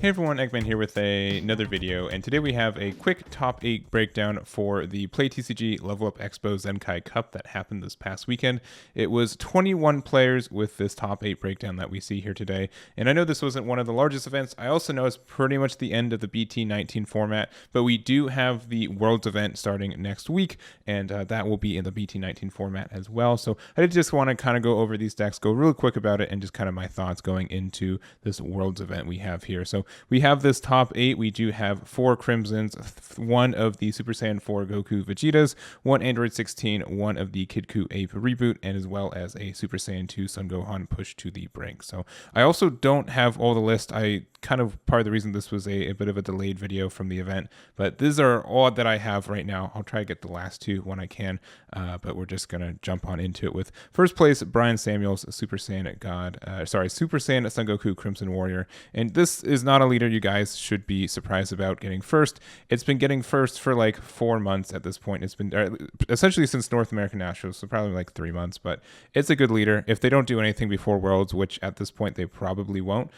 Hey everyone, Eggman here with another video, and today we have a quick top 8 breakdown for the PlayTCG Level Up Expo Zenkai Cup that happened this past weekend. It was 21 players with this top 8 breakdown that we see here today, and I know this wasn't one of the largest events. I also know it's pretty much the end of the BT19 format, but we do have the Worlds event starting next week, and that will be in the BT19 format as well. So I did just want to kind of go over these decks, go real quick about it, and just kind of my thoughts going into this Worlds event we have here. So we have this top 8. We do have 4 Crimsons, 1 of the Super Saiyan 4 Goku Vegetas, 1 Aandroidd 16, 1 of the Kidku Ape Reboot, and as well as a Super Saiyan 2 Son Gohan push to the brink. So I also don't have all the list. I kind of part of the reason this was a bit of a delayed video from the event, but these are all that I have right now. I'll try to get the last 2 when I can, but we're just gonna jump on into it with first place Bryan Samuels, Super Saiyan God, Super Saiyan Son Goku Crimson Warrior, and this is not a leader you guys should be surprised about getting first. It's been getting first for like 4 months at this point. It's been essentially since North American Nationals, so probably like 3 months, but it's a good leader. If they don't do anything before Worlds, which at this point they probably won't,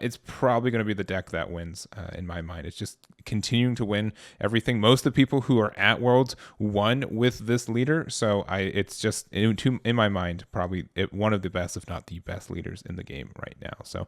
it's probably going to be the deck that wins in my mind. It's just continuing to win everything. Most of the people who are at Worlds won with this leader, so it's just in my mind probably one of the best, if not the best leaders in the game right now. So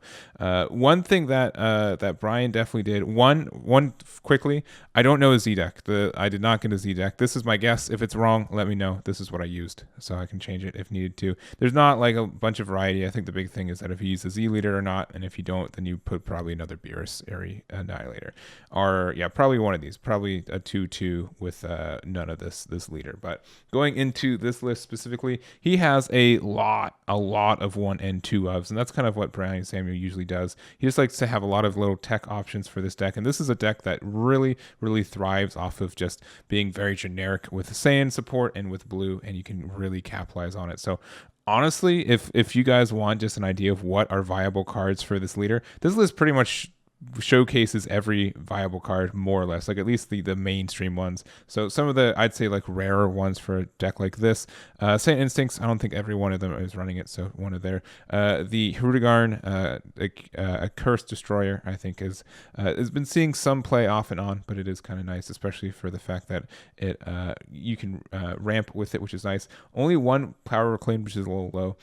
one thing that Bryan definitely did, one quickly, I don't know a Z deck. I did not get a Z deck. This is my guess. If it's wrong, let me know. This is what I used, so I can change it if needed to. There's not like a bunch of variety. I think the big thing is that if you use a Z leader or not, and if you don't, then you put probably another Beerus Airy Annihilator, or yeah, probably one of these, probably a 2/2 with none of this leader. But going into this list specifically, he has a lot of 1 and 2 ofs, and that's kind of what Bryan Samuel usually does. He just likes to have a lot of little tech options for this deck, and this is a deck that really thrives off of just being very generic with Saiyan support and with blue, and you can really capitalize on it. So honestly, if you guys want just an idea of what are viable cards for this leader, this list pretty much showcases every viable card more or less, like at least the mainstream ones. So some of the, I'd say, like rarer ones for a deck like this, Saiyan Instincts, I don't think every one of them is running it, so one of their the Hirudegarn, a Cursed Destroyer, I think has been seeing some play off and on, but it is kind of nice, especially for the fact that it you can ramp with it, which is nice. Only 1 power reclaim, which is a little low.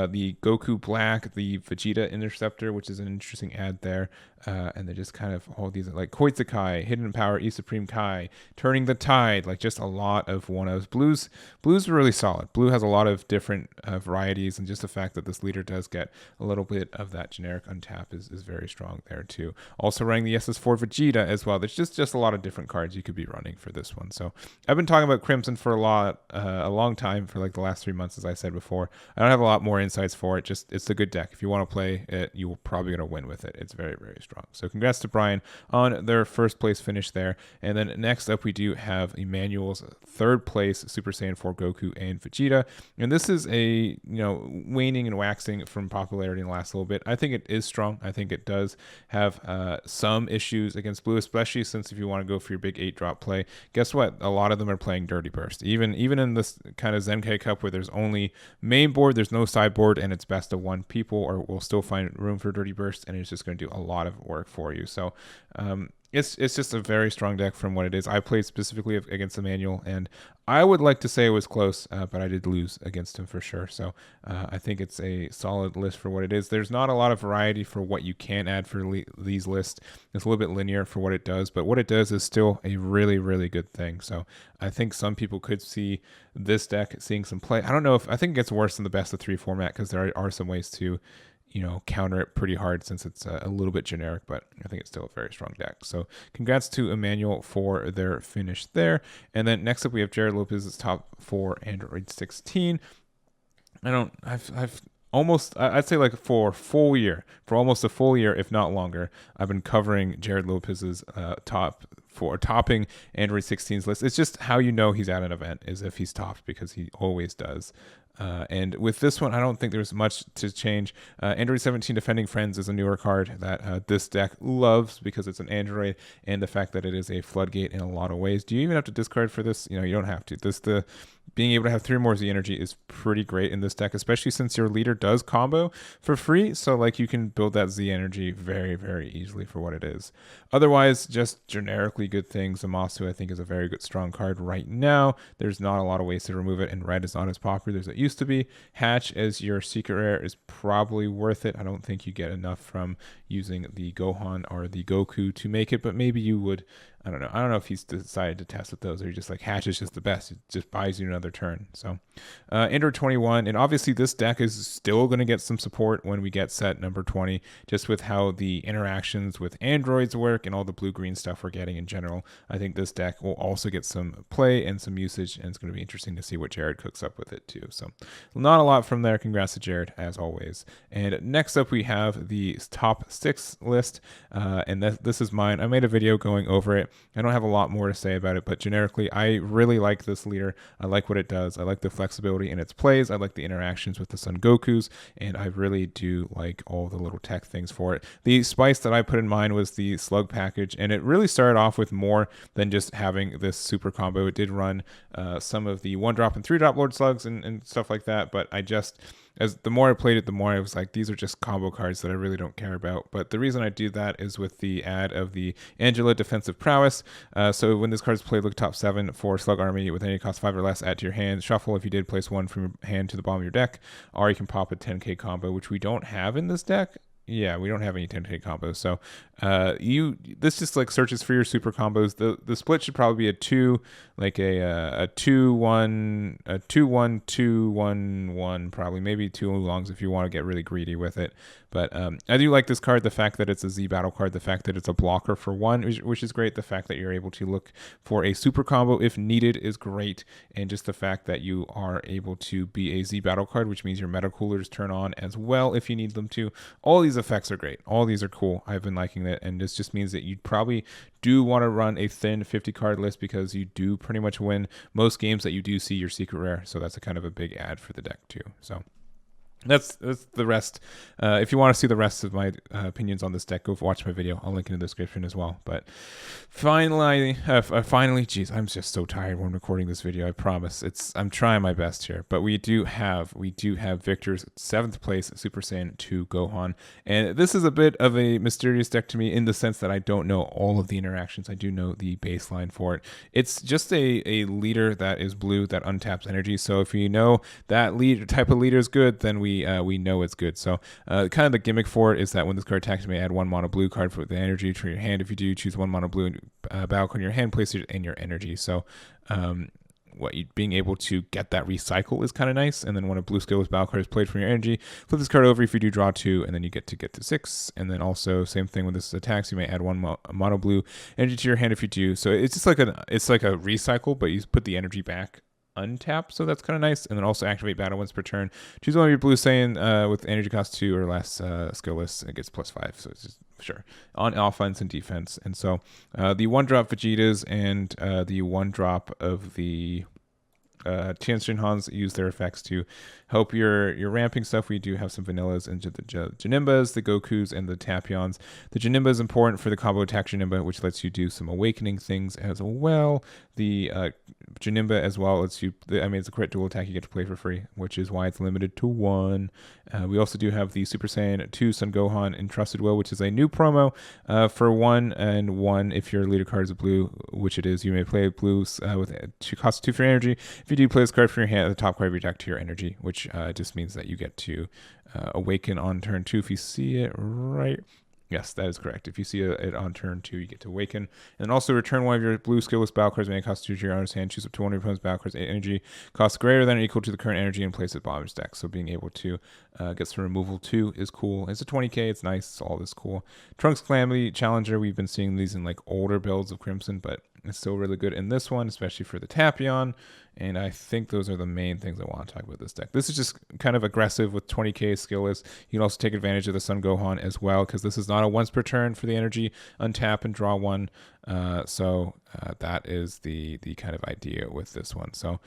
The Goku Black, the Vegeta Interceptor, which is an interesting add there. And they just kind of all these like Koitsukai, Hidden Power, E Supreme Kai, Turning the Tide, like just a lot of 1/0s. Blue's really solid. Blue has a lot of different varieties, and just the fact that this leader does get a little bit of that generic untap is very strong there too. Also running the SS4 Vegeta as well. There's just a lot of different cards you could be running for this one. So I've been talking about Crimson for a long time, for like the last 3 months, as I said before. I don't have a lot more insights for it. Just it's a good deck. If you want to play it, you're probably going to win with it. It's very strong. So congrats to Bryan on their first place finish there. And then next up, we do have Emmanuel's 3rd place Super Saiyan 4 Goku and Vegeta. And this is a, waning and waxing from popularity in the last little bit. I think it is strong. I think it does have some issues against blue, especially since if you want to go for your big 8-drop play, guess what? A lot of them are playing Dirty Burst. Even in this kind of Zenkai Cup where there's only main board, there's no sideboard, and it's best of 1, people will still find room for Dirty Burst, and it's just going to do a lot of work for you. So it's just a very strong deck from what it is. I played specifically against Emmanuel, and I would like to say it was close, but I did lose against him for sure. So I think it's a solid list for what it is. There's not a lot of variety for what you can add for these lists. It's a little bit linear for what it does, but what it does is still a really good thing. So I think some people could see this deck seeing some play. I don't know I think it gets worse than the best of 3 format, because there are some ways to counter it pretty hard since it's a little bit generic, but I think it's still a very strong deck. So congrats to Emmanuel for their finish there. And then next up we have Jared Lopez's top 4 Aandroidd 16. I'd say like for almost a full year, if not longer, I've been covering Jared Lopez's topping Aandroidd 16's list. It's just how he's at an event is if he's topped, because he always does. And with this one, I don't think there's much to change. Android 17 Defending Friends is a newer card that this deck loves because it's an Aandroidd, and the fact that it is a floodgate in a lot of ways. Do you even have to discard for this? You don't have to. Being able to have 3 more Z energy is pretty great in this deck, especially since your leader does combo for free. So like you can build that Z energy very, very easily for what it is. Otherwise, just generically good things. Zamasu, I think, is a very good, strong card right now. There's not a lot of ways to remove it, and red is not as popular as it used to be. Hatch as your secret rare is probably worth it. I don't think you get enough from using the Gohan or the Goku to make it, but maybe you would. I don't know if he's decided to test with those, or just like Hatch is just the best. It just buys you another turn. So Android 21, and obviously this deck is still going to get some support when we get set number 20, just with how the interactions with androids work and all the blue-green stuff we're getting in general. I think this deck will also get some play and some usage, and it's going to be interesting to see what Jared cooks up with it too. So not a lot from there. Congrats to Jared, as always. And next up, we have the top 6 list, and this is mine. I made a video going over it. I don't have a lot more to say about it, but generically, I really like this leader. I like what it does. I like the flexibility in its plays. I like the interactions with the Son Gokus, and I really do like all the little tech things for it. The spice that I put in mind was the slug package, and it really started off with more than just having this super combo. It did run some of the 1-drop and 3-drop Lord Slugs and stuff like that, but as the more I played it, the more I was like, these are just combo cards that I really don't care about. But the reason I do that is with the add of the Angela Defensive Prowess. So when this card is played, look top 7 for Slug Army with any cost 5 or less, add to your hand. Shuffle if you did place 1 from your hand to the bottom of your deck. Or you can pop a 10k combo, which we don't have in this deck. Yeah, we don't have any 10k combos. So this just like searches for your super combos. The split should probably be a 2, like a 2-1, a 2-1, 2-1-1, probably maybe 2 oolongs if you want to get really greedy with it. But I do like this card, the fact that it's a Z battle card, the fact that it's a blocker for 1, which is great. The fact that you're able to look for a super combo if needed is great. And just the fact that you are able to be a Z battle card, which means your meta coolers turn on as well if you need them to. All these effects are great. All these are cool. I've been liking it. And this just means that you probably do want to run a thin 50 card list because you do pretty much win most games that you do see your secret rare. So that's a kind of a big add for the deck too. So that's the rest. If you want to see the rest of my opinions on this deck, go watch my video. I'll link in the description as well. But finally, geez, I'm just so tired when recording this video. I promise. I'm trying my best here. But we do have Victor's 7th place Super Saiyan 2 Gohan, and this is a bit of a mysterious deck to me in the sense that I don't know all of the interactions. I do know the baseline for it. It's just a leader that is blue that untaps energy. So if you know that type of leader is good, then we know it's good. So kind of the gimmick for it is that when this card attacks, you may add 1 mono blue card for the energy to your hand. If you do, choose 1 mono blue battle card in your hand, place it in your energy. So being able to get that recycle is kind of nice. And then when a blue skillless battle card is played from your energy, flip this card over. If you do, draw 2, and then you get to 6. And then also same thing when this attacks, you may add 1 mono blue energy to your hand if you do. So it's just like a recycle, but you put the energy back untap, so that's kind of nice. And then also activate battle once per turn. Choose one of your blue Saiyan with energy cost 2 or less skillless, and it gets +5. So it's just sure on offense and defense. And so the 1-drop Vegetas and the 1-drop of the Tianshin use their effects to help your ramping stuff. We do have some vanillas and the Janimbas, the Gokus, and the Tapions. The Janimba is important for the combo attack Janimba, which lets you do some awakening things as well. The Janimba as well lets you, it's a crit dual attack you get to play for free, which is why it's limited to 1. We also do have the Super Saiyan 2 Son Gohan Entrusted Will, which is a new promo for 1 and 1. If your leader card is a blue, which it is, you may play blue with cost 2 for energy. If you do, play this card from your hand at the top card of your deck to your energy, which just means that you get to awaken on turn 2 if you see it right. Yes, that is correct. If you see it on turn 2, you get to awaken. And also return 1 of your blue skillless battle cards, may cost 2 to your owner's hand. Choose up to 1 of your opponent's battle cards' energy cost greater than or equal to the current energy and place it bottom of his deck. So being able to get some removal too is cool. It's a 20k, it's nice, it's all this cool. Trunks Calamity Challenger, we've been seeing these in like older builds of Crimson, but it's still really good in this one, especially for the Tapion. And I think those are the main things I want to talk about this deck. This is just kind of aggressive with 20k skillless. You can also take advantage of the Son Gohan as well, because this is not a once per turn for the energy. Untap and draw 1. So that is the kind of idea with this one. So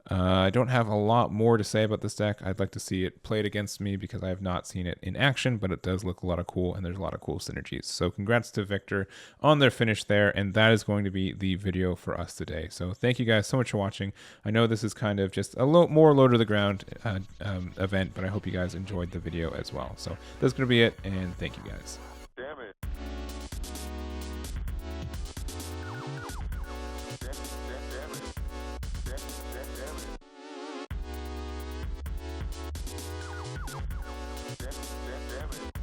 I don't have a lot more to say about this deck. I'd like to see it played against me because I have not seen it in action, but it does look a lot of cool, and there's a lot of cool synergies. So congrats to Victor on their finish there, and that is going to be the video for us today. So thank you guys so much for watching. I know this is kind of just a more low to the ground event, but I hope you guys enjoyed the video as well. So that's going to be it, and thank you guys. Damn it. Damn it.